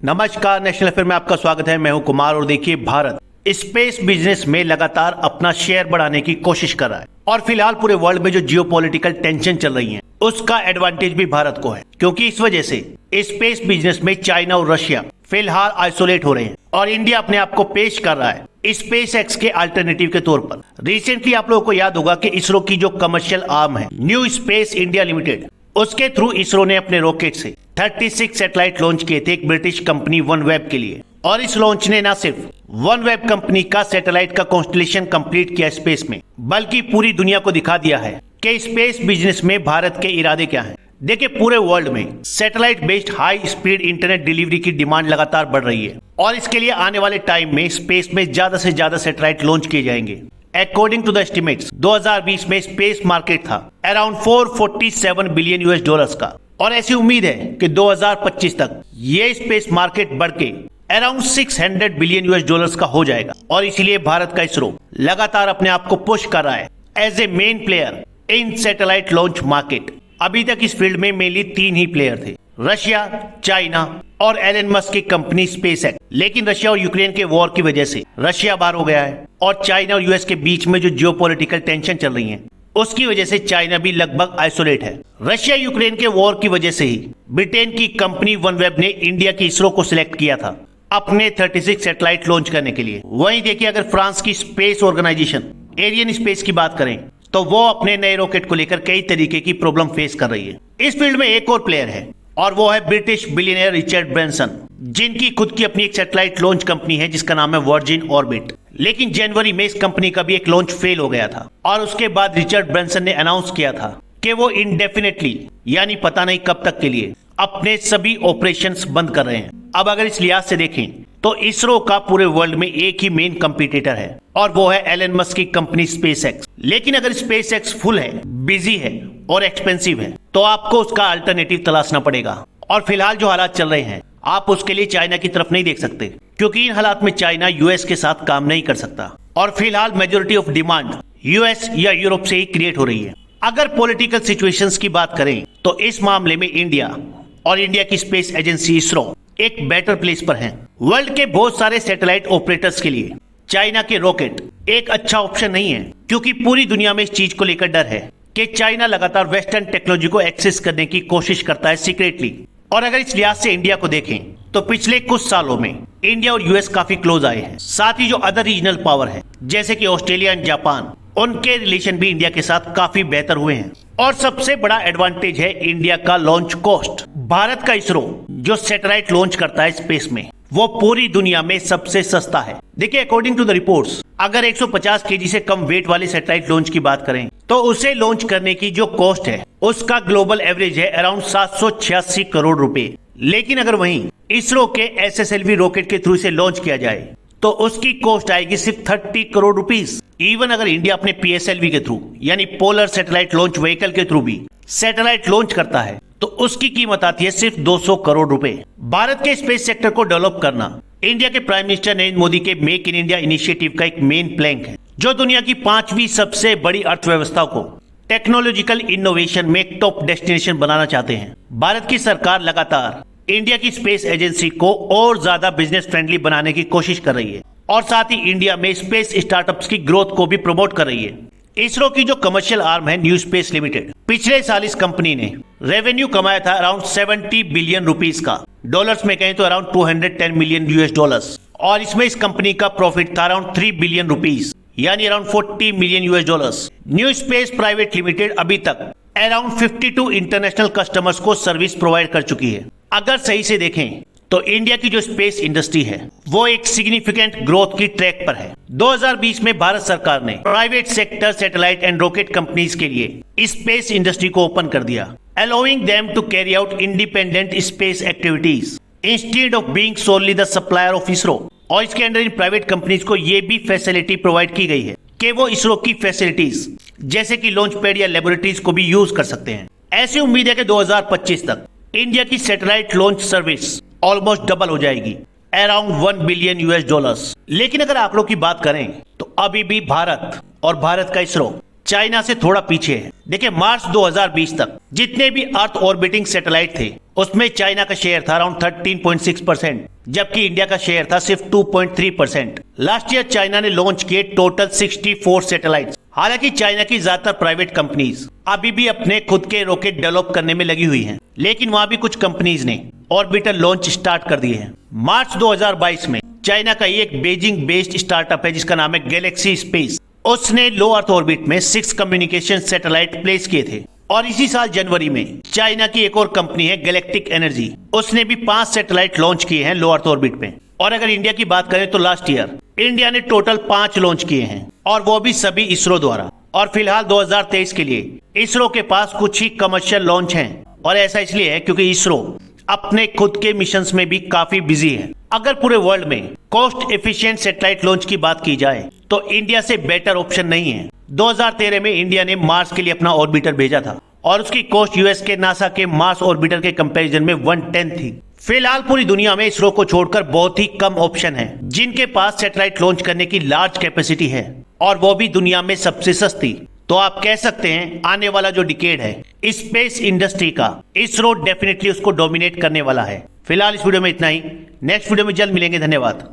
नमस्कार, national affair में आपका स्वागत है। मैं हूं कुमार और देखिए, भारत स्पेस बिजनेस में लगातार अपना शेयर बढ़ाने की कोशिश कर रहा है और फिलहाल पूरे वर्ल्ड में जो जियोपॉलिटिकल टेंशन चल रही है उसका एडवांटेज भी भारत को है, क्योंकि इस वजह से स्पेस बिजनेस में चाइना और रशिया फिलहाल आइसोलेट हो रहे हैं और इंडिया अपने आप को पेश कर रहा है स्पेस एक्स के अल्टरनेटिव के तौर पर। रिसेंटली आप लोगों को याद होगा कि इसरो की जो कमर्शियल आर्म है न्यू स्पेस इंडिया लिमिटेड, उसके थ्रू इसरो ने अपने रॉकेट से 36 सैटेलाइट लॉन्च किए थे एक ब्रिटिश कंपनी वनवेब के लिए। और इस लॉन्च ने न सिर्फ वनवेब कंपनी का सैटेलाइट का कॉन्स्टलेशन कंप्लीट किया स्पेस में, बल्कि पूरी दुनिया को दिखा दिया है कि स्पेस बिजनेस में भारत के इरादे क्या हैं। देखिए, पूरे वर्ल्ड में satellite based high speed internet delivery की डिमांड लगातार बढ़ रही है और इसके लिए आने वाले टाइम में स्पेस में ज्यादा से ज्यादा सैटेलाइट लॉन्च किए जाएंगे। अकॉर्डिंग टू द एस्टिमेट्स 2020 में स्पेस मार्केट था अराउंड 447 बिलियन यूएस डॉलर्स का और ऐसी उम्मीद है कि 2025 तक ये स्पेस मार्केट बढ़ के अराउंड 600 बिलियन यूएस डॉलर्स का हो जाएगा। और इसलिए भारत का इसरो लगातार अपने आप को पुश कर रहा है as a main player in satellite launch market. अभी तक इस फील्ड में मेनली 3 ही प्लेयर थे, रशिया, चाइना और एलन मस्क की कंपनी स्पेसएक्स। लेकिन रशिया और यूक्रेन के वॉर की वजह से रशिया बाहर हो गया है और चाइना और यूएस के बीच में जो जियोपॉलिटिकल टेंशन चल रही है उसकी वजह से चाइना भी लगभग आइसोलेट है। रशिया यूक्रेन के वॉर की वजह से ही ब्रिटेन की कंपनी वनवेब ने इंडिया की इसरो को सिलेक्ट किया था अपने 36 सैटेलाइट लॉन्च करने के लिए। वहीं देखिए, अगर फ्रांस की स्पेस ऑर्गेनाइजेशन एरियन स्पेस की बात करें तो वो अपने नए रॉकेट को लेकर कई तरीके की प्रॉब्लम फेस कर रही है। इस फील्ड में एक और प्लेयर है और वो है ब्रिटिश बिलियनियर रिचर्ड ब्रैंसन, जिनकी खुद की अपनी एक सैटेलाइट लॉन्च कंपनी है जिसका नाम है वर्जिन ऑर्बिट। लेकिन जनवरी में इस कंपनी का भी एक लॉन्च फेल हो गया था और उसके बाद रिचर्ड ब्रैंसन ने अनाउंस किया था कि वो इंडेफिनेटली यानी पता नहीं कब तक के लिए अपने सभी ऑपरेशंस बंद कर रहे हैं। अब अगर इस लिहाज से देखें तो इसरो का पूरे वर्ल्ड में एक ही मेन कंपटीटर है और वो है एलन मस्क की कंपनी स्पेसएक्स। लेकिन अगर स्पेसएक्स फुल है, बिजी है और एक्सपेंसिव है तो आपको उसका अल्टरनेटिव तलाशना पड़ेगा। और फिलहाल जो हालात चल रहे हैं आप उसके लिए चाइना की तरफ नहीं देख सकते, क्योंकि इन हालात में चाइना यूएस के साथ काम नहीं कर सकता और फिलहाल मेजोरिटी ऑफ डिमांड यूएस या यूरोप से ही क्रिएट हो रही है। अगर पॉलिटिकल सिचुएशंस की बात करें तो इस मामले में इंडिया और इंडिया की स्पेस एजेंसी इसरो एक बेटर प्लेस पर हैं। वर्ल्ड के बहुत सारे सैटेलाइट ऑपरेटर्स के लिए चाइना के रॉकेट एक अच्छा ऑप्शन नहीं है, क्योंकि पूरी दुनिया में इस चीज को लेकर डर है कि चाइना लगातार वेस्टर्न टेक्नोलॉजी को एक्सेस करने की कोशिश करता है सीक्रेटली। और अगर इस लिहाज से इंडिया को देखें तो पिछले कुछ सालों में इंडिया और यूएस काफी क्लोज आए हैं। साथ ही जो अदर रीजनल पावर है जैसे कि ऑस्ट्रेलिया एंड जापान, उनके रिलेशन भी इंडिया के साथ काफी बेहतर हुए हैं। और सबसे बड़ा एडवांटेज है इंडिया का लॉन्च कॉस्ट। भारत का इसरो जो सैटेलाइट लॉन्च करता है स्पेस में वो पूरी दुनिया में सबसे सस्ता है। देखिए, अकॉर्डिंग टू द रिपोर्ट्स, अगर 150 केजी से कम वेट वाले सैटेलाइट लॉन्च की बात करें तो उसे लॉन्च करने की जो कॉस्ट है उसका ग्लोबल एवरेज है अराउंड 786 करोड़ रुपए। लेकिन अगर वहीं इसरो के एसएसएलवी रॉकेट के थ्रू इसे लॉन्च किया जाए तो उसकी कॉस्ट आएगी सिर्फ 30 करोड़ रुपीस। इवन अगर इंडिया अपने पीएसएलवी के थ्रू यानी पोलर सैटेलाइट लॉन्च व्हीकल के थ्रू भी सैटेलाइट लॉन्च करता है तो उसकी कीमत आती है सिर्फ 200 करोड़ रुपए। भारत के स्पेस सेक्टर को डेवलप करना इंडिया के प्राइम मिनिस्टर नरेंद्र मोदी के मेक इन इंडिया इनिशिएटिव का एक मेन प्लैंक है, जो दुनिया की 5वीं सबसे बड़ी अर्थव्यवस्था को टेक्नोलॉजिकल इनोवेशन में एक टॉप डेस्टिनेशन बनाना चाहते हैं। भारत की सरकार लगातार इंडिया की स्पेस एजेंसी को और ज्यादा बिजनेस फ्रेंडली बनाने की कोशिश कर रही है और साथ ही इंडिया में स्पेस स्टार्टअप्स की ग्रोथ को भी प्रमोट कर रही है। इसरो की जो कमर्शियल आर्म है न्यू स्पेस लिमिटेड, पिछले साल इस कंपनी ने रेवेन्यू कमाया था अराउंड 70 बिलियन रुपीस का, डॉलर्स में कहें तो अराउंड 210 मिलियन यूएस डॉलर्स। और इसमें इस कंपनी का प्रॉफिट था अराउंड 3 बिलियन रुपीस यानी around 40 million US dollars. New space private limited अभी तक अराउंड 52 इंटरनेशनल कस्टमर्स को सर्विस प्रोवाइड कर चुकी है। अगर सही से देखें तो इंडिया की जो स्पेस इंडस्ट्री है वो एक सिग्निफिकेंट ग्रोथ की ट्रैक पर है। 2020 में भारत सरकार ने private sector satellite and rocket companies के लिए स्पेस इंडस्ट्री को ओपन कर दिया, allowing them to carry out independent space activities instead of being solely the supplier of ISRO. और इसके अंदर इन प्राइवेट कंपनीज को ये भी फैसिलिटी प्रोवाइड की गई है कि वो इसरो की फैसिलिटीज जैसे कि लॉन्च पैड या लेबोरेटरीज को भी यूज कर सकते हैं। ऐसी उम्मीद है कि 2025 तक इंडिया की satellite launch service almost double हो जाएगी, अराउंड 1 बिलियन यूएस डॉलर्स। लेकिन अगर आंकड़ों की बात करें तो अभी भी भारत और भारत का इसरो चाइना से थोड़ा पीछे है। देखिए मार्च 2020 तक जितने भी अर्थ ऑर्बिटिंग सैटेलाइट थे उसमें चाइना का शेयर था अराउंड 13.6%, जबकि इंडिया का शेयर था सिर्फ 2.3%। लास्ट ईयर चाइना ने लॉन्च किए टोटल 64 सैटेलाइट्स। हालांकि चाइना की ज्यादातर प्राइवेट कंपनीज अभी भी अपने खुद के रॉकेट डेवलप करने में लगी हुई हैं, लेकिन वहां भी कुछ कंपनीज ने ऑर्बिटर लॉन्च स्टार्ट कर दिए हैं। मार्च 2022 में चाइना का एक बेजिंग बेस्ड स्टार्टअप है जिसका नाम है गैलेक्सी स्पेस। उसने लो अर्थ ऑर्बिट में 6 कम्युनिकेशन सैटेलाइट प्लेस किए थे। और इसी साल जनवरी में चाइना की एक और कंपनी है गैलेक्टिक एनर्जी, उसने भी 5 सैटेलाइट लॉन्च किए हैं लो अर्थ ऑर्बिट में। और अगर इंडिया की बात करें तो लास्ट ईयर इंडिया ने टोटल 5 लॉन्च किए हैं और वो भी सभी इसरो द्वारा। और फिलहाल 2023 के लिए इसरो के पास कुछ ही कमर्शियल लॉन्च हैं। और ऐसा इसलिए है क्योंकि इसरो अपने खुद के मिशंस में भी काफी बिजी है। अगर पूरे वर्ल्ड में कॉस्ट एफिशिएंट सैटेलाइट लॉन्च की बात की जाए तो इंडिया से बेटर ऑप्शन नहीं है। 2013 में इंडिया ने मार्स के लिए अपना ऑर्बिटर भेजा था और उसकी कॉस्ट यूएस के नासा के मार्स ऑर्बिटर के कंपैरिजन में 1/10 थी। फिलहाल पूरी दुनिया में इसरो को छोड़कर बहुत ही कम ऑप्शन है जिनके पास सैटेलाइट लॉन्च करने की लार्ज कैपेसिटी है, और वो भी दुनिया में सबसे सस्ती। तो आप कह सकते हैं आने वाला जो डिकेड है स्पेस इंडस्ट्री का, इसरो डेफिनेटली उसको डोमिनेट करने वाला है। फिलहाल इस वीडियो में इतना ही। नेक्स्ट वीडियो में जल्द मिलेंगे। धन्यवाद।